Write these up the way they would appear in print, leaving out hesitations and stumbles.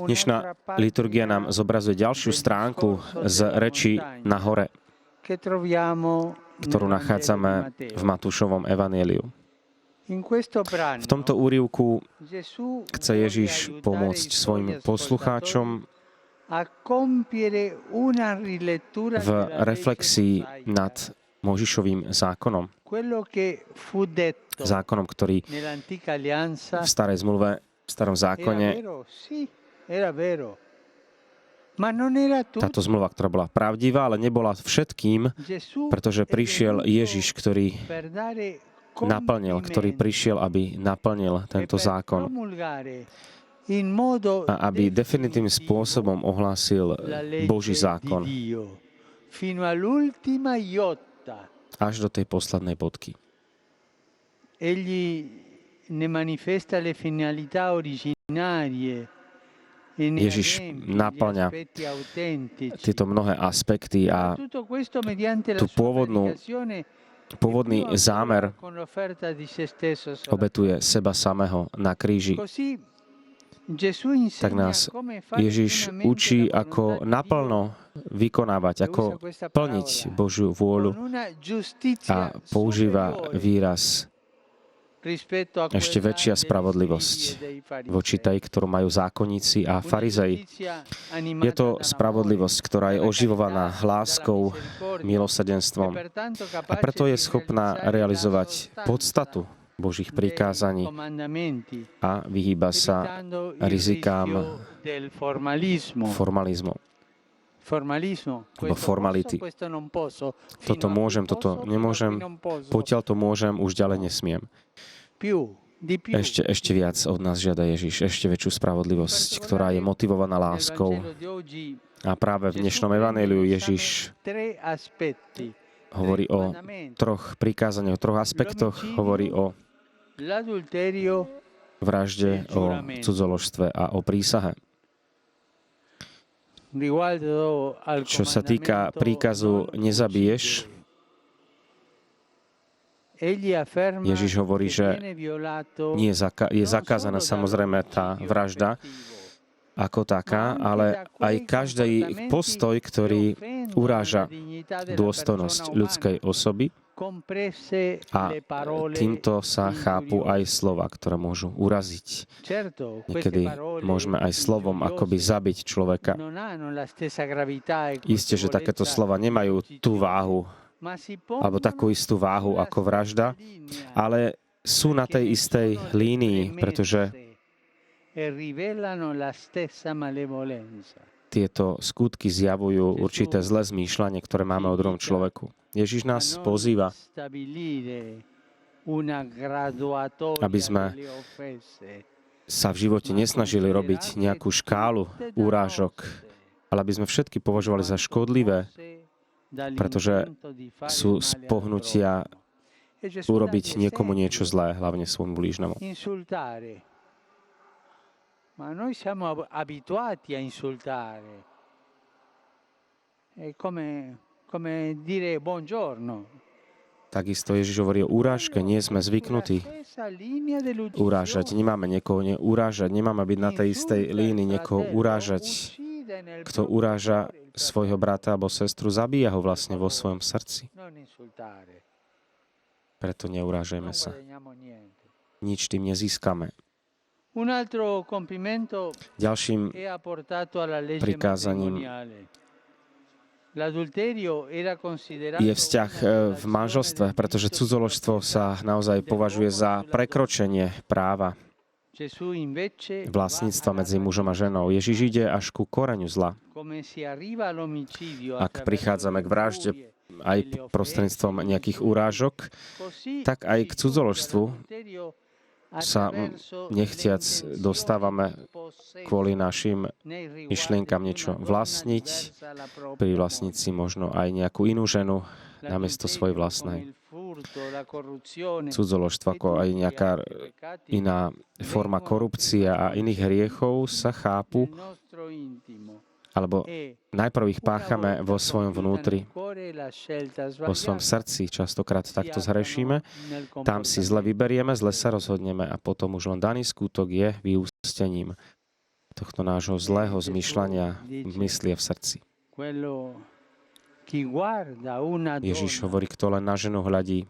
Dnešná liturgia nám zobrazuje ďalšiu stránku z reči na hore, ktorú nachádzame v Matúšovom evanjeliu. V tomto úryvku chce Ježiš pomôcť svojim poslucháčom v reflexii nad Mojžišovým zákonom. Zákonom, ktorý v starej zmluve, v starom zákone, táto zmluva, ktorá bola pravdivá, ale nebola všetkým, pretože prišiel Ježiš, ktorý prišiel, aby naplnil tento zákon a aby definitívnym spôsobom ohlásil Boží zákon až do tej poslednej bodky. Ježiš naplňa tieto mnohé aspekty a tú pôvodný zámer obetuje seba samého na kríži. Tak nás Ježiš učí, ako naplno vykonávať, ako plniť Božiu vôľu a používa výraz ešte väčšia spravodlivosť voči tej, ktorú majú zákonníci a farizei. Je to spravodlivosť, ktorá je oživovaná láskou, milosrdenstvom a preto je schopná realizovať podstatu Božích prikázaní a vyhýba sa rizikám formalizmu. Alebo formality. Toto môžem, toto nemôžem, pokiaľ to môžem, už ďalej nesmiem. Ešte viac od nás žiada Ježiš, ešte väčšiu spravodlivosť, ktorá je motivovaná láskou. A práve v dnešnom evanjeliu Ježiš hovorí o troch prikázaniach, o troch aspektoch. Hovorí o vražde, o cudzoložstve a o prísahe. Čo sa týka príkazu nezabiješ, Ježiš hovorí, že je zakázaná samozrejme tá vražda ako taká, ale aj každý postoj, ktorý uráža dôstojnosť ľudskej osoby, a týmto sa chápu aj slova, ktoré môžu uraziť. Niekedy môžeme aj slovom akoby zabiť človeka. Isté, že takéto slova nemajú tú váhu, alebo takú istú váhu ako vražda, ale sú na tej istej línii, pretože tieto skutky zjavujú určité zlé zmýšľanie, ktoré máme o druhom človeku. Ježiš nás pozýva, aby sme sa v živote nesnažili robiť nejakú škálu úrážok, ale aby sme všetky považovali za škodlivé, pretože sú z pohnutia urobiť niekomu niečo zlé, hlavne svojmu blížnemu. Ma noi siamo abituati a insultare. È come dire buongiorno. Takisto Ježiš hovorí o urážke, nie sme zvyknutí urážať. Nemáme niekoho urážať, nemáme byť na tej istej línii, niekoho urážať. Kto uráža svojho brata alebo sestru, zabíja ho vlastne vo svojom srdci. Preto neurážajme sa. Nič tým nezískame. Ďalším prikázaním je vzťah v manželstve, pretože cudzoložstvo sa naozaj považuje za prekročenie práva vlastníctva medzi mužom a ženou. Ježiš ide až ku koreňu zla. Ak prichádzame k vražde aj prostredníctvom nejakých urážok, tak aj k cudzoložstvu sa nechtiac dostávame kvôli našim myšlienkam niečo vlastniť, privlastniť si možno aj nejakú inú ženu namiesto svojej vlastnej. Cudzoložstvo ako aj nejaká iná forma korupcie a iných hriechov sa chápu alebo najprv ich páchame vo svojom vnútri, vo svojom srdci, častokrát takto zhrešíme, tam si zle vyberieme, zle sa rozhodneme a potom už len daný skutok je vyústením tohto nášho zlého zmýšľania v mysli a v srdci. Ježiš hovorí, kto len na ženu hľadí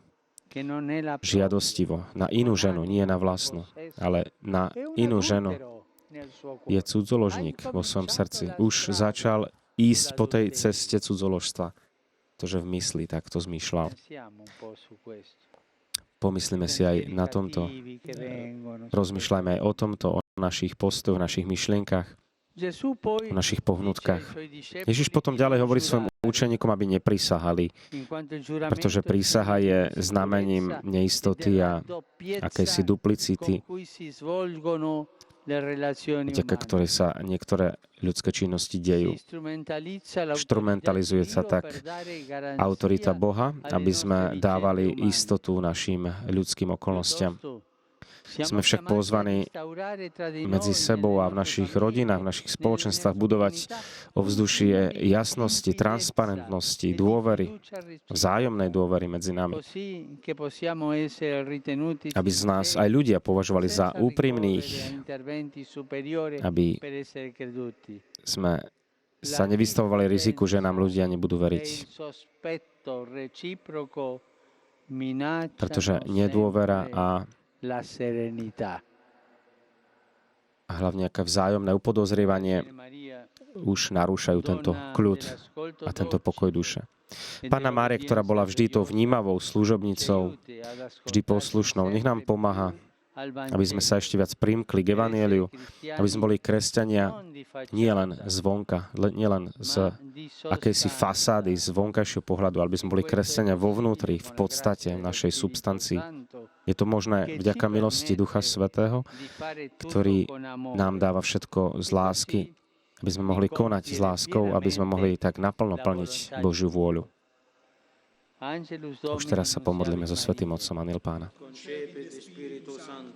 žiadostivo, na inú ženu, nie na vlastnú, ale na inú ženu, je cudzoložník vo svojom srdci. Už začal ísť po tej ceste cudzoložstva, pretože v mysli takto zmýšľal. Pomyslíme si aj na tomto. Rozmýšľajme aj o tomto, o našich postojoch, našich myšlienkach, o našich pohnutkách. Ježiš potom ďalej hovorí svojim učeníkom, aby neprisahali, pretože prísaha je znamením neistoty a akejsi duplicity, vďaka ktorej sa niektoré ľudské činnosti dejú. Instrumentalizuje sa tak autorita Boha, aby sme dávali istotu našim ľudským okolnostiam. Sme však pozvaní medzi sebou a v našich rodinách, v našich spoločenstvách budovať ovzdušie jasnosti, transparentnosti, dôvery, vzájomnej dôvery medzi nami. Aby z nás aj ľudia považovali za úprimných, aby sme sa nevystavovali riziku, že nám ľudia nebudú veriť. Pretože nedôvera a hlavne aké vzájomné upodozrievanie už narúšajú tento kľud a tento pokoj duše. Panna Mária, ktorá bola vždy tou vnímavou služobnicou, vždy poslušnou, nech nám pomáha, aby sme sa ešte viac primkli k evanjeliu, aby sme boli kresťania nie len zvonka, nie len z akejsi fasády, z vonkajšieho pohľadu, ale aby sme boli kresťania vo vnútri, v podstate, v našej substancii. Je to možné vďaka milosti Ducha Svätého, ktorý nám dáva všetko z lásky, aby sme mohli konať s láskou, aby sme mohli tak naplno plniť Božiu vôľu. Už teraz sa pomodlíme so Svätým Otcom Anjel Pána.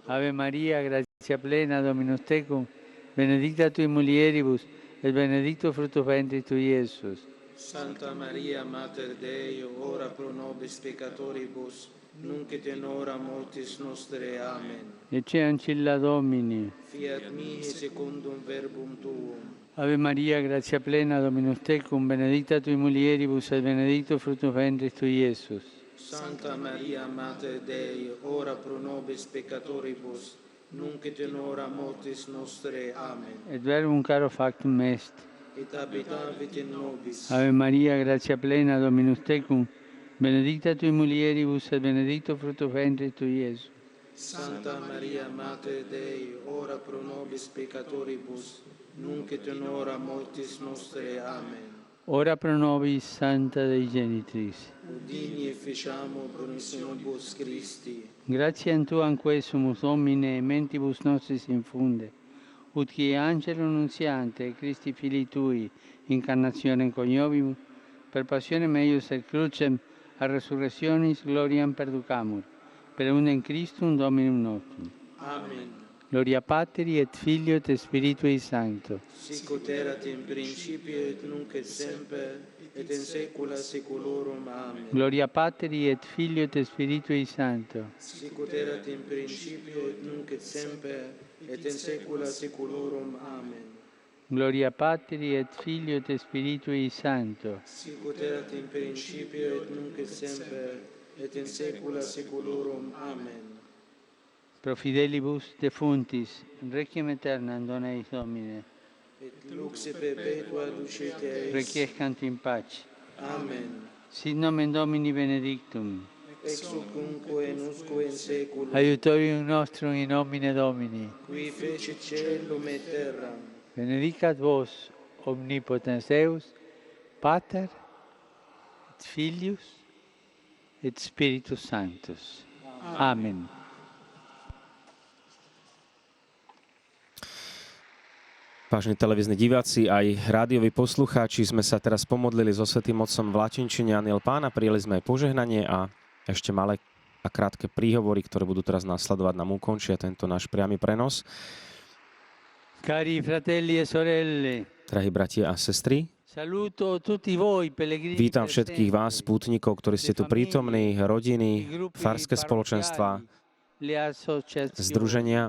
Ave Maria, gratia plena, Dominus tecum, benedicta tui mulieribus, et benedictus fructus ventris tui, Iesus. Santa Maria, Mater Dei, ora pro nobis peccatoribus, nunc et in hora mortis nostre. Amen. Ecce ancilla Domini. Fiat mihi secundum verbum tuum. Ave Maria, gratia plena, Dominus tecum, benedicta tui mulieribus, et benedictus fructus ventris tui, Iesus. Santa Maria, Mater Dei, ora pro nobis peccatoribus, nunc et in hora mortis nostre. Amen. Et verbum caro factum est. Et habitavit in nobis. Ave Maria, gratia plena, Dominus tecum, benedicta tui mulieribus, et benedictus fructus ventris tui, Iesus. Santa Maria, Mater Dei, ora pro nobis peccatoribus, nunc et in hora mortis nostre. Amen. Ora pro nobis, Santa Dei Genitrix. Udini e ficiamo promissionibus Christi. Gratiam Tuam quesumus, Domine, mentibus nostris infunde, ut qui angelo nunziante, Christi Filii Tui, incarnationem coniovimus, per passionem eius et crucem, a resurrectionis gloriam perducamur, per unum Christum Dominum nostrum. Amen. Gloria Patri et Filio et Spiritui Sancto. Sic ut erat in principio et nunc et semper et in saecula saeculorum. Amen. Gloria Patri et Filio et Spiritui Sancto. Sic ut erat in principio et nunc et semper et in saecula saeculorum. Amen. Gloria Patri et Filio et Spiritui Sancto. Sic ut erat in principio et nunc et semper et in saecula saeculorum. Amen. Pro fidelibus defuntis, requiem aeternam dona eis Domine. Et lux perpetua ducete eis. Requiescant in pace. Amen. Sit nomen Domini benedictum. Ex hoc nunc et usque in saeculum. Aiutorium nostrum in nomine Domini. Qui fecit caelum et terram. Benedicat vos, omnipotens Deus, Pater, et Filius, et Spiritus Sanctus. Amen. Vážení televízni diváci, aj rádioví poslucháči, sme sa teraz pomodlili so Svätým Otcom v latinčine Anjel Pána, prijeli sme aj požehnanie a ešte malé a krátke príhovory, ktoré budú teraz nasledovať, nám ukončia tento náš priamy prenos. Cari fratelli e sorelle, Drahí bratia a sestry, saluto tutti voi pellegrini vítam všetkých vás, presenti, pútnikov, ktorí ste tu prítomní, i rodiny, gruppi farské spoločenstva, parrocchiali, le associazioni. združenia.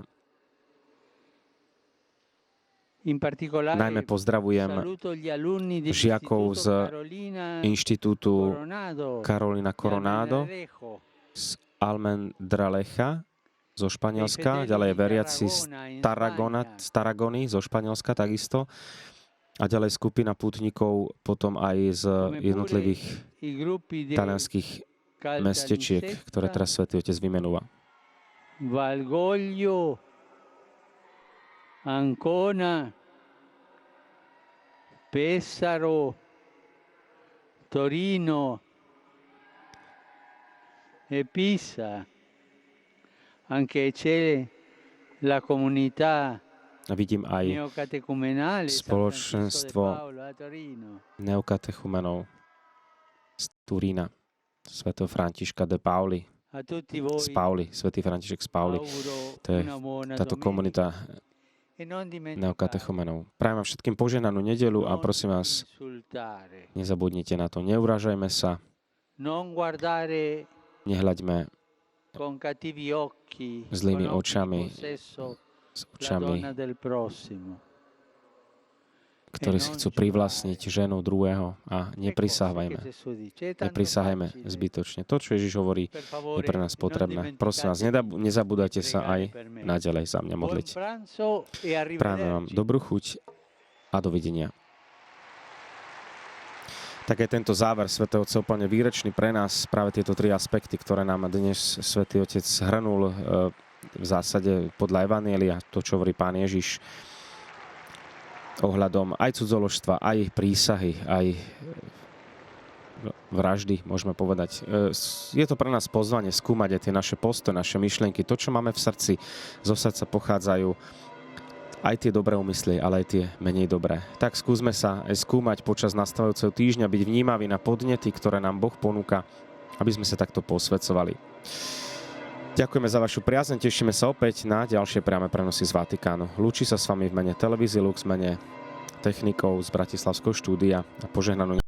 In particolare Najmä pozdravujem saluto gli alunni žiakov z dell'Istituto Inštitútu Carolina Carolina Coronado z Almendralecha zo Španielska, ďalej veriaci z Tarragony zo Španielska takisto a ďalej skupina pútnikov potom aj z jednotlivých talianských mestečiek, ktoré teraz Svätý Otec vymenúva. Valgoglio, Ancona, Pesaro, Torino e Pisa. Anche c'è la comunità A vidím aj neocatecumenale San spoločenstvo Francisco de Paola a Torino. neokatechumenov z Turína, svätého Františka de Pauli, A tutti voi z Pauli, svätý František z Pauli. auguro To je una buona táto domenica. komunita E non dimenticate neokatechumenov. Prajem vám všetkým požehnanú nedeľu a non prosím vás, insultare, nezabudnite na to. Neuražajme sa, non guardare nehľaďme con cattivi occhi, Zlými con occhi di očami, possesso s la očami, donna del prossimo. ktorí si chcú privlastniť ženu druhého a neprisahajme. Neprisahajme zbytočne. To, čo Ježiš hovorí, je pre nás potrebné. Prosím vás, nezabúdajte sa aj naďalej za mňa modliť. Prajem vám dobrú chuť a dovidenia. Tak je tento záver Svätého Otca úplne výrečný pre nás. Práve tieto tri aspekty, ktoré nám dnes Svätý Otec zhrnul v zásade podľa Evanjelia, to, čo hovorí Pán Ježiš ohľadom aj cudzoložstva, aj prísahy, aj vraždy, môžeme povedať. Je to pre nás pozvanie skúmať aj tie naše postoje, naše myšlienky, to, čo máme v srdci, zo srdca pochádzajú aj tie dobré úmysly, ale aj tie menej dobré. Tak skúsme sa aj skúmať počas nastávajúceho týždňa, byť vnímaví na podnety, ktoré nám Boh ponúka, aby sme sa takto posväcovali. Ďakujeme za vašu priazeň, tešíme sa opäť na ďalšie priame prenosy z Vatikánu. Lúči sa s vami v mene televízie Lux, v mene technikov z Bratislavského štúdia a požehnanú